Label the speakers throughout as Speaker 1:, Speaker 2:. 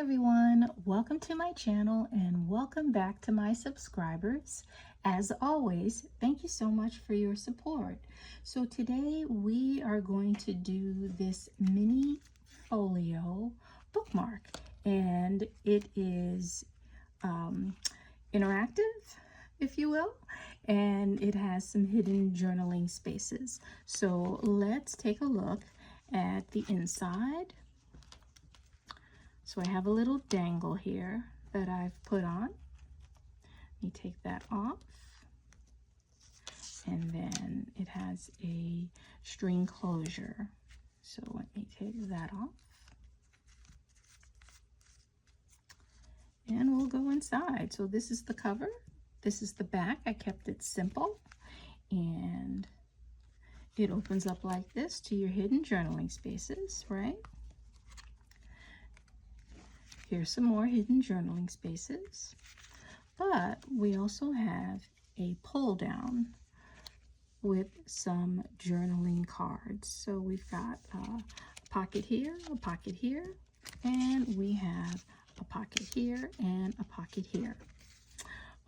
Speaker 1: everyone, welcome to my channel and welcome back to my subscribers. As always, thank you so much for your support. So today we are going to do this mini folio bookmark, and it is interactive, if you will, and it has some hidden journaling spaces. So let's take a look at the inside. So I have a little dangle here that I've put on. Let me take that off. And then it has a string closure. So let me take that off. And we'll go inside. So this is the cover. This is the back. I kept it simple. And it opens up like this to your hidden journaling spaces, right? Here's some more hidden journaling spaces, but we also have a pull down with some journaling cards. So we've got a pocket here, and we have a pocket here and a pocket here.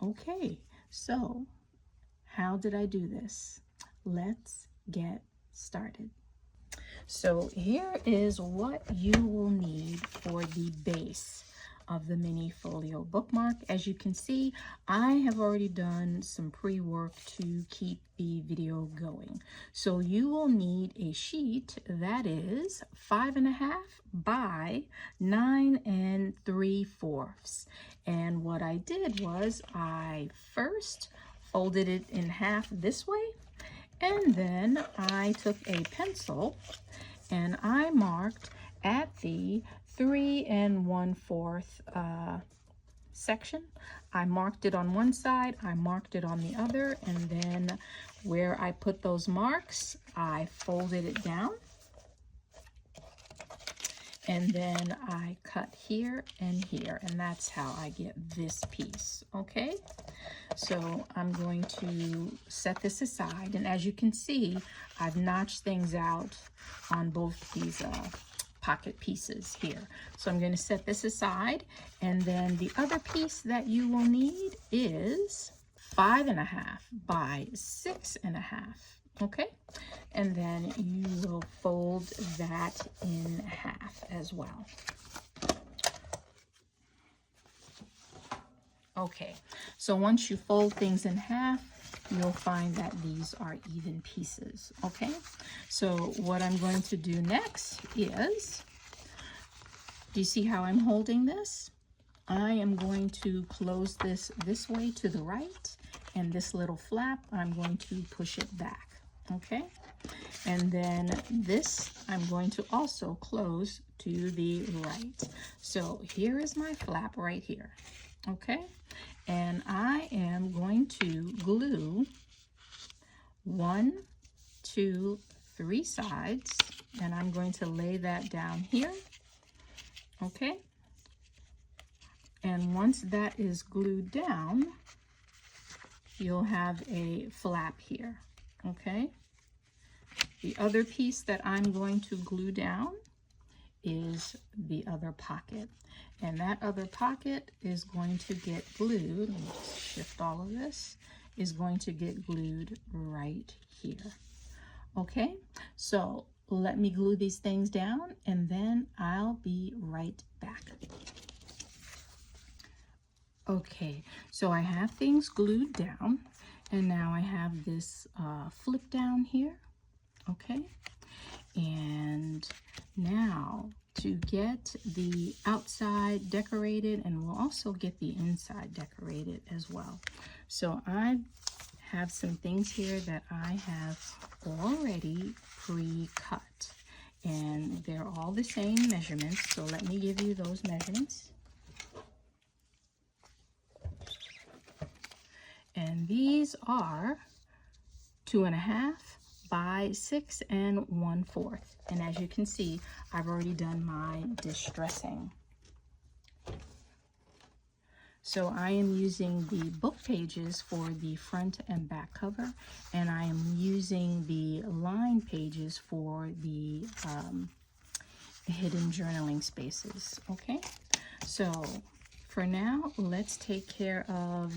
Speaker 1: Okay, so how did I do this? Let's get started. So here is what you will need for the base of the mini folio bookmark. As you can see, I have already done some pre-work to keep the video going. So you will need a sheet that is 5.5 by 9 3/4. And what I did was I first folded it in half this way, and then I took a pencil and I marked at the 3 1/4 section. I marked it on one side, I marked it on the other, and then where I put those marks, I folded it down. And then I cut here and here, and that's how I get this piece, okay? So I'm going to set this aside, and as you can see, I've notched things out on both these pocket pieces here. So I'm going to set this aside, and then the other piece that you will need is 5.5 by 6.5. Okay, and then you will fold that in half as well. Okay, so once you fold things in half, you'll find that these are even pieces. Okay, so what I'm going to do next is, do you see how I'm holding this? I am going to close this way to the right, and this little flap, I'm going to push it back. Okay, and then this I'm going to also close to the right. So here is my flap right here. Okay, and I am going to glue 1, 2, 3 sides, and I'm going to lay that down here. Okay, and once that is glued down, you'll have a flap here. Okay, the other piece that I'm going to glue down is the other pocket, and that other pocket is going to get glued. Let me shift all of this, is going to get glued right here. Okay, so let me glue these things down, and then I'll be right back. Okay, so I have things glued down, and now I have this flip down here. Okay, and now to get the outside decorated, and we'll also get the inside decorated as well. So I have some things here that I have already pre-cut, and they're all the same measurements. So let me give you those measurements. And these are 2.5 by 6 1/4. And as you can see, I've already done my distressing. So I am using the book pages for the front and back cover, and I am using the line pages for the hidden journaling spaces. Okay, So for now, let's take care of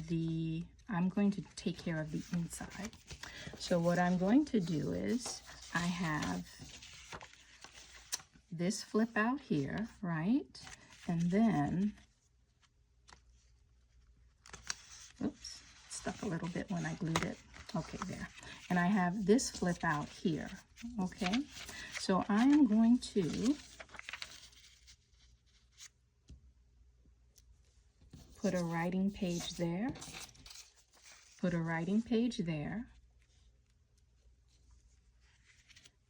Speaker 1: I'm going to take care of the inside. So what I'm going to do is I have this flip out here, right? And then, oops, stuck a little bit when I glued it. Okay, there. And I have this flip out here, okay? So I am going to put a writing page there, put a writing page there,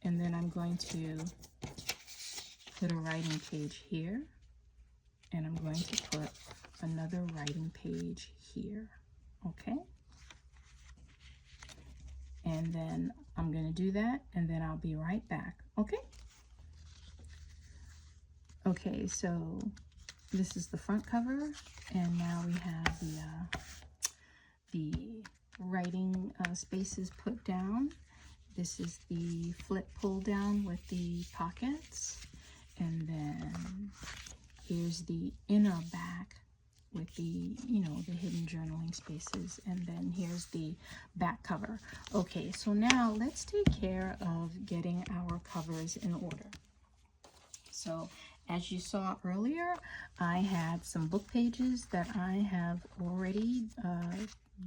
Speaker 1: and then I'm going to put a writing page here, and I'm going to put another writing page here, okay? And then I'm going to do that, and then I'll be right back, okay? Okay, so this is the front cover, and now we have the writing spaces put down. This is the flip pull down with the pockets, and then here's the inner back with the, the hidden journaling spaces, and then here's the back cover. Okay, so now let's take care of getting our covers in order. So as you saw earlier, I had some book pages that I have already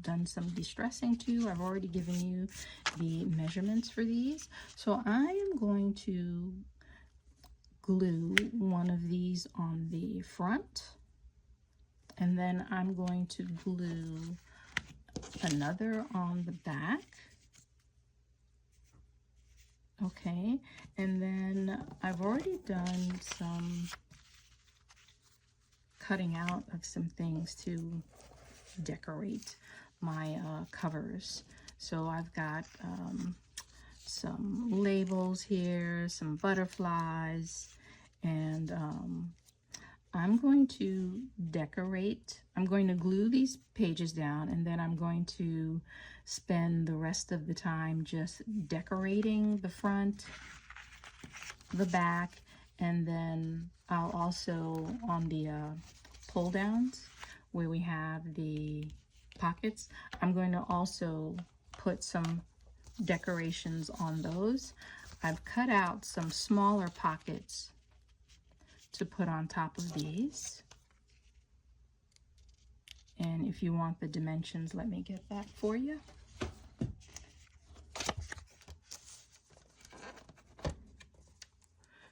Speaker 1: done some distressing to. I've already given you the measurements for these. So I am going to glue one of these on the front, and then I'm going to glue another on the back. Okay, and then I've already done some cutting out of some things to decorate my covers. So I've got some labels here, some butterflies, and I'm going to decorate. I'm going to glue these pages down, and then I'm going to spend the rest of the time just decorating the front, the back, and then I'll also, on the pull downs where we have the pockets, I'm going to also put some decorations on those. I've cut out some smaller pockets to put on top of these. And if you want the dimensions, let me get that for you.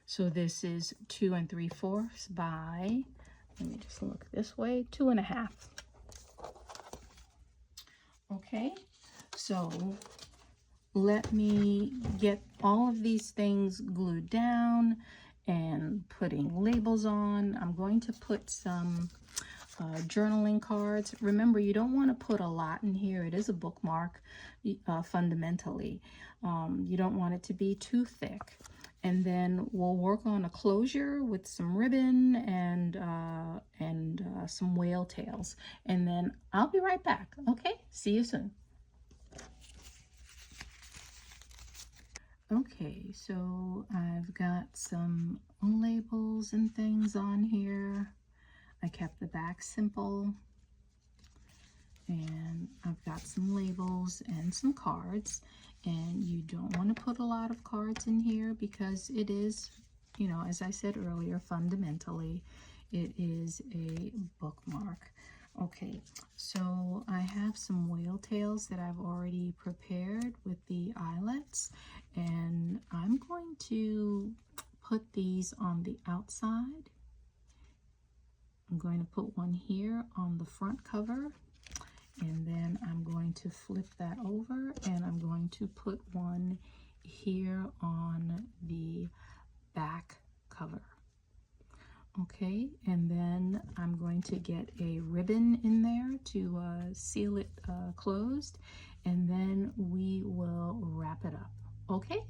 Speaker 1: So this is 2 3/4 by, let me just look this way, 2 1/2. Okay, so let me get all of these things glued down and putting labels on. I'm going to put some journaling cards. Remember, you don't want to put a lot in here. It is a bookmark fundamentally. You don't want it to be too thick. And then we'll work on a closure with some ribbon and some whale tails. And then I'll be right back. Okay, see you soon. Okay, so I've got some labels and things on here. I kept the back simple, and I've got some labels and some cards. And you don't want to put a lot of cards in here because it is, as I said earlier, fundamentally it is a bookmark. Okay, so I have some whale tails that I've already prepared with the eyelets, and I'm going to put these on the outside. I'm going to put one here on the front cover, and then I'm going to flip that over, and I'm going to put one here on the back cover. Okay, and then I'm going to get a ribbon in there to seal it closed, and then we will wrap it up. Okay,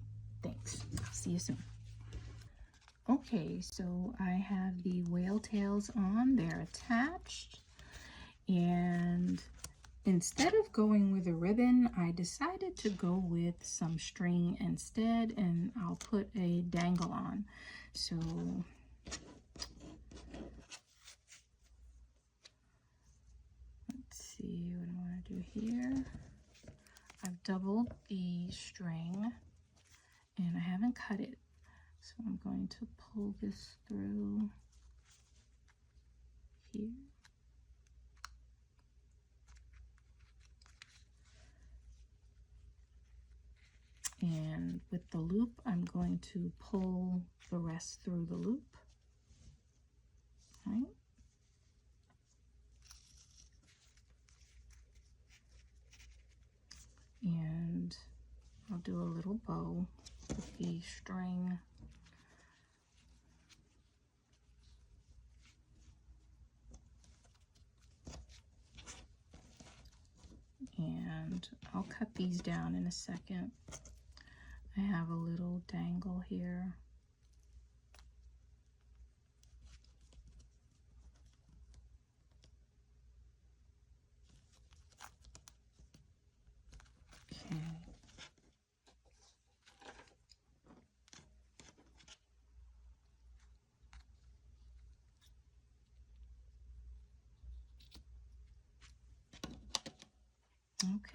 Speaker 1: thanks. See you soon. Okay, so I have the whale tails on. They're attached, and instead of going with a ribbon, I decided to go with some string instead, and I'll put a dangle on. So see what I want to do here. I've doubled the string and I haven't cut it. So I'm going to pull this through here. And with the loop, I'm going to pull the rest through the loop. Right? And I'll do a little bow with the string. And I'll cut these down in a second. I have a little dangle here. Okay.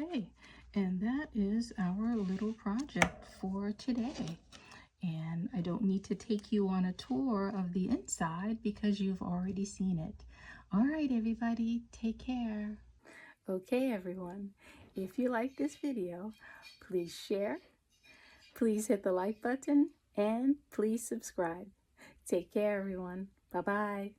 Speaker 1: Okay, and that is our little project for today. And I don't need to take you on a tour of the inside because you've already seen it. All right, everybody, take care. Okay, everyone, if you like this video, please share, please hit the like button, and please subscribe. Take care, everyone. Bye-bye.